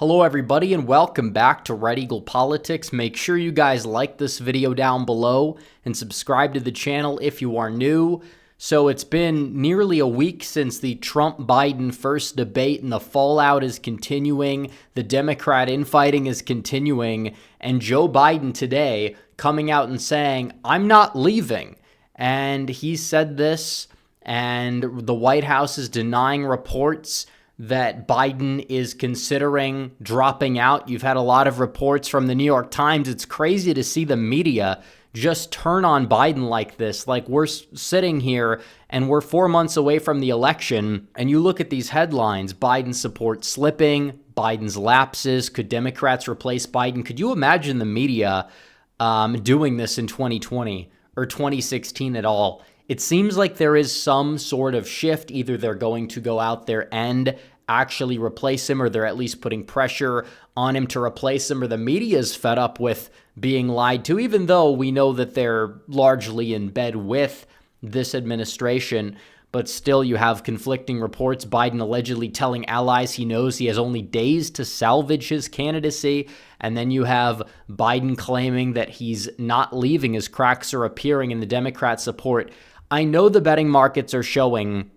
Hello everybody and welcome back to Red Eagle Politics. Make sure you guys like this video down below and subscribe to the channel if you are new. So it's been nearly a week since the Trump-Biden first debate and the fallout is continuing. The Democrat infighting is continuing. And Joe Biden today coming out and saying, "I'm not leaving." And he said this, and the White House is denying reports that Biden is considering dropping out. You've had a lot of reports from the New York Times. It's crazy to see the media just turn on Biden like this. Like, we're sitting here and we're 4 months away from the election, and you look at these headlines: Biden support slipping, Biden's lapses, could Democrats replace Biden? Could you imagine the media doing this in 2020 or 2016 at all? It seems like there is some sort of shift. Either they're going to go out there and actually replace him, or they're at least putting pressure on him to replace him, or the media is fed up with being lied to, even though we know that they're largely in bed with this administration. But still, you have conflicting reports. Biden allegedly telling allies he knows he has only days to salvage his candidacy. And then you have Biden claiming that he's not leaving as cracks are appearing in the Democrat support. I know the betting markets are showing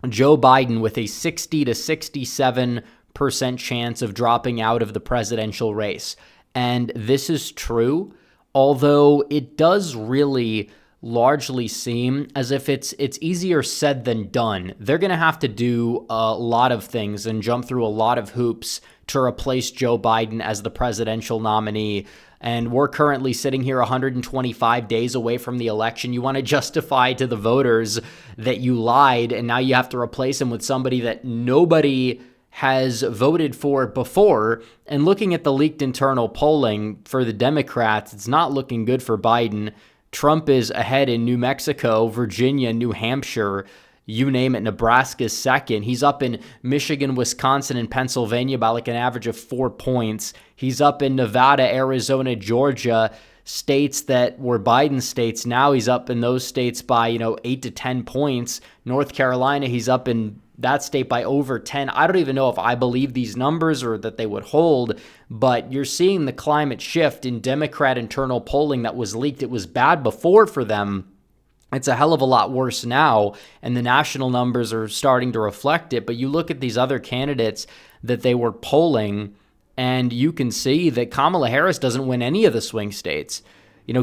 Joe Biden with a 60 to 67% chance of dropping out of the presidential race. And this is true, although it does really largely seem as if it's easier said than done. They're going to have to do a lot of things and jump through a lot of hoops to replace Joe Biden as the presidential nominee. And we're currently sitting here 125 days away from the election. You want to justify to the voters that you lied, and now you have to replace him with somebody that nobody has voted for before. And looking at the leaked internal polling for the Democrats, it's not looking good for Biden. Trump is ahead in New Mexico, Virginia, New Hampshire, you name it. Nebraska's second. He's up in Michigan, Wisconsin, and Pennsylvania by like an average of 4 points. He's up in Nevada, Arizona, Georgia, states that were Biden states. Now he's up in those states by, 8 to 10 points. North Carolina, he's up in that state by over 10. I don't even know if I believe these numbers or that they would hold, but you're seeing the climate shift in Democrat internal polling that was leaked. It was bad before for them. It's a hell of a lot worse now, and the national numbers are starting to reflect it. But you look at these other candidates that they were polling, and you can see that Kamala Harris doesn't win any of the swing states.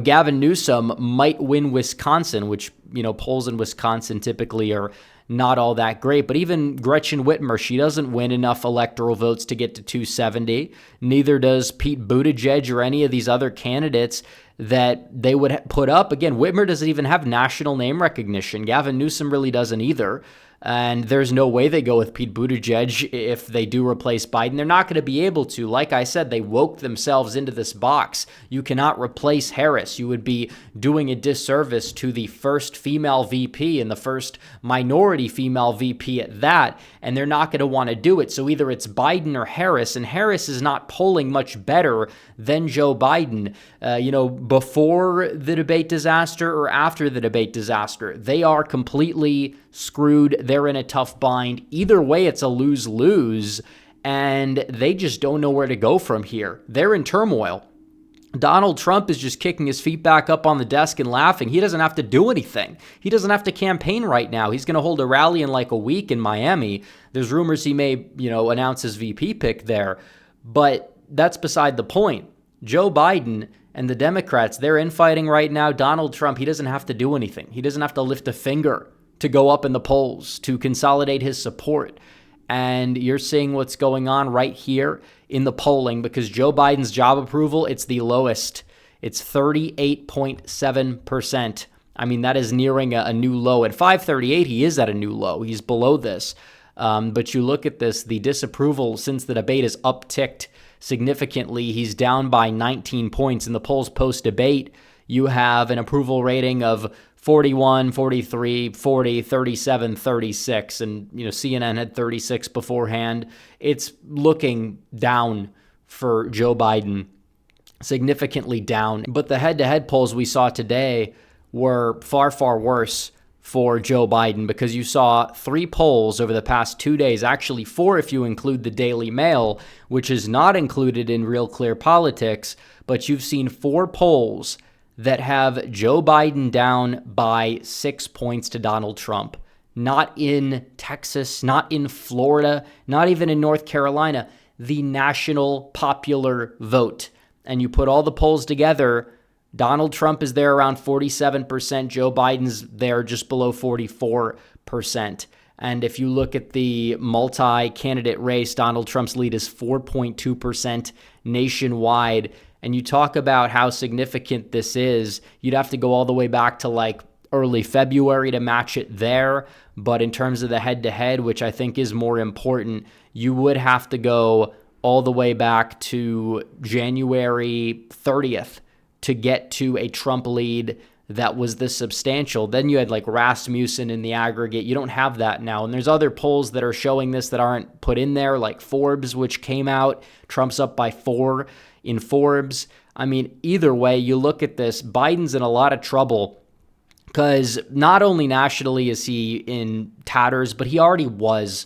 Gavin Newsom might win Wisconsin, which, polls in Wisconsin typically are not all that great. But even Gretchen Whitmer, she doesn't win enough electoral votes to get to 270. Neither does Pete Buttigieg or any of these other candidates that they would put up. Again, Whitmer doesn't even have national name recognition. Gavin Newsom really doesn't either. And there's no way they go with Pete Buttigieg if they do replace Biden. They're not going to be able to. Like I said, they woke themselves into this box. You cannot replace Harris. You would be doing a disservice to the first female VP and the first minority female VP at that, and they're not going to want to do it. So either it's Biden or Harris, and Harris is not polling much better than Joe Biden. Before the debate disaster or after the debate disaster, they are completely screwed. They're in a tough bind. Either way, it's a lose-lose, and they just don't know where to go from here. They're in turmoil. Donald Trump is just kicking his feet back up on the desk and laughing. He doesn't have to do anything. He doesn't have to campaign right now. He's going to hold a rally in like a week in Miami. There's rumors he may, announce his VP pick there, but that's beside the point. Joe Biden and the Democrats, they're infighting right now. Donald Trump, he doesn't have to do anything. He doesn't have to lift a finger to go up in the polls, to consolidate his support. And you're seeing what's going on right here in the polling, because Joe Biden's job approval, it's the lowest. It's 38.7%. I mean, that is nearing a new low. At 538, he is at a new low. He's below this. But you look at this, the disapproval since the debate is upticked significantly. He's down by 19 points. In the polls post-debate, you have an approval rating of 41, 43, 40, 37, 36, and CNN had 36 beforehand. It's looking down for Joe Biden, significantly down. But the head-to-head polls we saw today were far, far worse for Joe Biden, because you saw 3 polls over the past 2 days, actually 4 if you include the Daily Mail, which is not included in Real Clear Politics, but you've seen 4 polls that have Joe Biden down by 6 points to Donald Trump. Not in Texas, not in Florida, not even in North Carolina, the national popular vote. And you put all the polls together, Donald Trump is there around 47%. Joe Biden's there just below 44%. And if you look at the multi-candidate race, Donald Trump's lead is 4.2% nationwide. And you talk about how significant this is, you'd have to go all the way back to like early February to match it there. But in terms of the head-to-head, which I think is more important, you would have to go all the way back to January 30th to get to a Trump lead that was this substantial. Then you had like Rasmussen in the aggregate. You don't have that now. And there's other polls that are showing this that aren't put in there, like Forbes, which came out. Trump's up by 4 in Forbes. I mean, either way, you look at this, Biden's in a lot of trouble because not only nationally is he in tatters, but he already was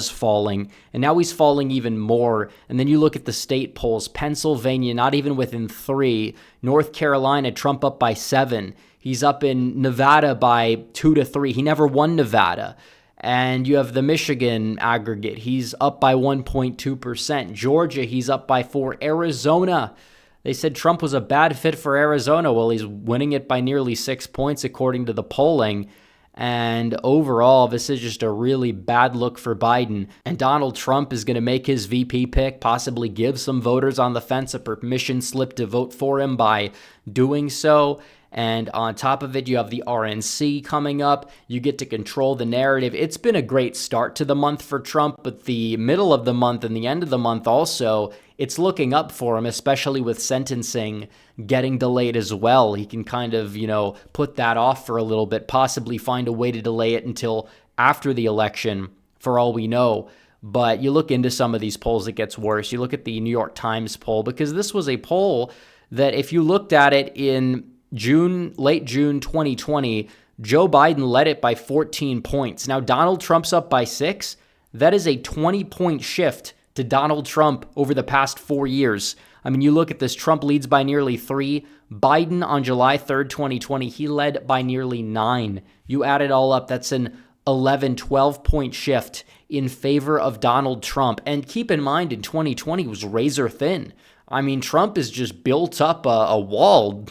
falling, and now he's falling even more. And then you look at the state polls, Pennsylvania, not even within 3. North Carolina, Trump up by 7. He's up in Nevada by 2 to 3. He never won Nevada. And you have the Michigan aggregate. He's up by 1.2%. Georgia, he's up by 4. Arizona, they said Trump was a bad fit for Arizona. Well, he's winning it by nearly 6 points according to the polling. And overall, this is just a really bad look for Biden. And Donald Trump is going to make his VP pick, possibly give some voters on the fence a permission slip to vote for him by doing so. And on top of it, you have the RNC coming up. You get to control the narrative. It's been a great start to the month for Trump, but the middle of the month and the end of the month also, it's looking up for him, especially with sentencing getting delayed as well. He can kind of, put that off for a little bit, possibly find a way to delay it until after the election, for all we know. But you look into some of these polls, it gets worse. You look at the New York Times poll, because this was a poll that if you looked at it in late June 2020, Joe Biden led it by 14 points. Now, Donald Trump's up by 6. That is a 20-point shift to Donald Trump over the past 4 years. I mean, you look at this, Trump leads by nearly 3. Biden on July 3rd, 2020, he led by nearly 9. You add it all up, that's an 11, 12-point shift in favor of Donald Trump. And keep in mind, in 2020, it was razor thin. I mean, Trump has just built up a wall,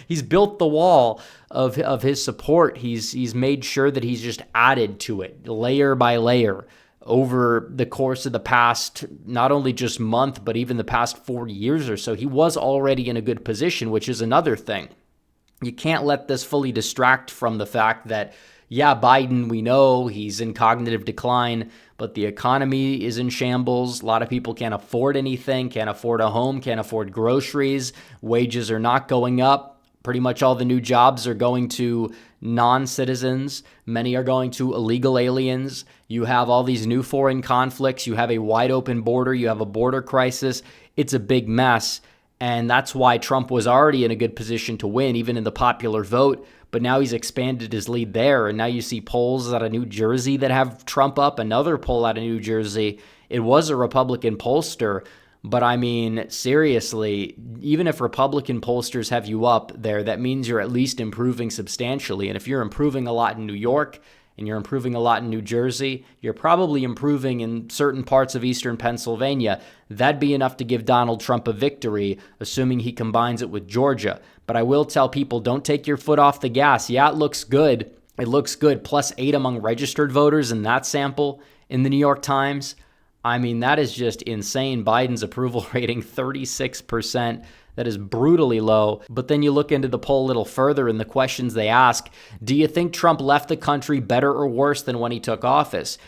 He's built the wall of his support. He's made sure that he's just added to it layer by layer over the course of the past, not only just month, but even the past 4 years or so. He was already in a good position, which is another thing. You can't let this fully distract from the fact that, yeah, Biden, we know he's in cognitive decline, but the economy is in shambles. A lot of people can't afford anything, can't afford a home, can't afford groceries. Wages are not going up. Pretty much all the new jobs are going to non-citizens. Many are going to illegal aliens. You have all these new foreign conflicts. You have a wide open border. You have a border crisis. It's a big mess. And that's why Trump was already in a good position to win, even in the popular vote. But now he's expanded his lead there. And now you see polls out of New Jersey that have Trump up, another poll out of New Jersey. It was a Republican pollster. But I mean, seriously, even if Republican pollsters have you up there, that means you're at least improving substantially. And if you're improving a lot in New York and you're improving a lot in New Jersey, you're probably improving in certain parts of eastern Pennsylvania. That'd be enough to give Donald Trump a victory, assuming he combines it with Georgia. But I will tell people, don't take your foot off the gas. Yeah, it looks good. It looks good. +8 among registered voters in that sample in the New York Times. I mean, that is just insane. Biden's approval rating, 36%. That is brutally low. But then you look into the poll a little further and the questions they ask. Do you think Trump left the country better or worse than when he took office?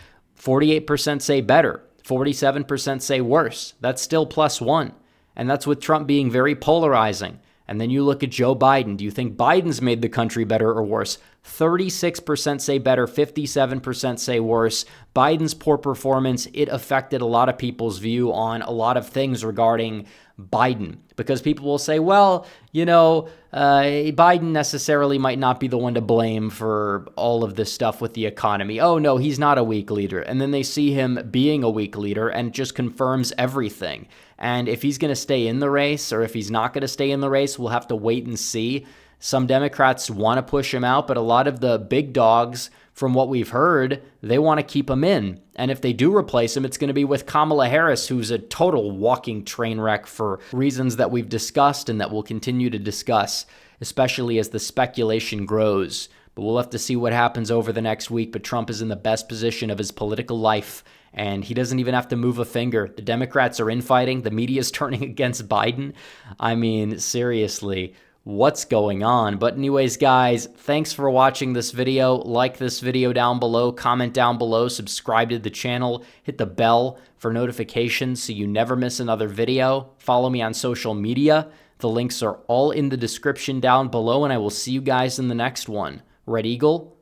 48% say better. 47% say worse. That's still +1. And that's with Trump being very polarizing. And then you look at Joe Biden. Do you think Biden's made the country better or worse? 36% say better, 57% say worse. Biden's poor performance, it affected a lot of people's view on a lot of things regarding Biden, because people will say, well, Biden necessarily might not be the one to blame for all of this stuff with the economy. Oh, no, he's not a weak leader. And then they see him being a weak leader, and it just confirms everything. And if he's going to stay in the race or if he's not going to stay in the race, we'll have to wait and see. Some Democrats want to push him out, but a lot of the big dogs, from what we've heard, they want to keep him in. And if they do replace him, it's going to be with Kamala Harris, who's a total walking train wreck for reasons that we've discussed and that we'll continue to discuss, especially as the speculation grows. But we'll have to see what happens over the next week. But Trump is in the best position of his political life, and he doesn't even have to move a finger. The Democrats are infighting. The media is turning against Biden. I mean, seriously, what's going on? But anyways, guys, thanks for watching this video. Like this video down below, comment down below, subscribe to the channel, hit the bell for notifications so you never miss another video. Follow me on social media. The links are all in the description down below, and I will see you guys in the next one. Red Eagle,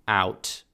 out.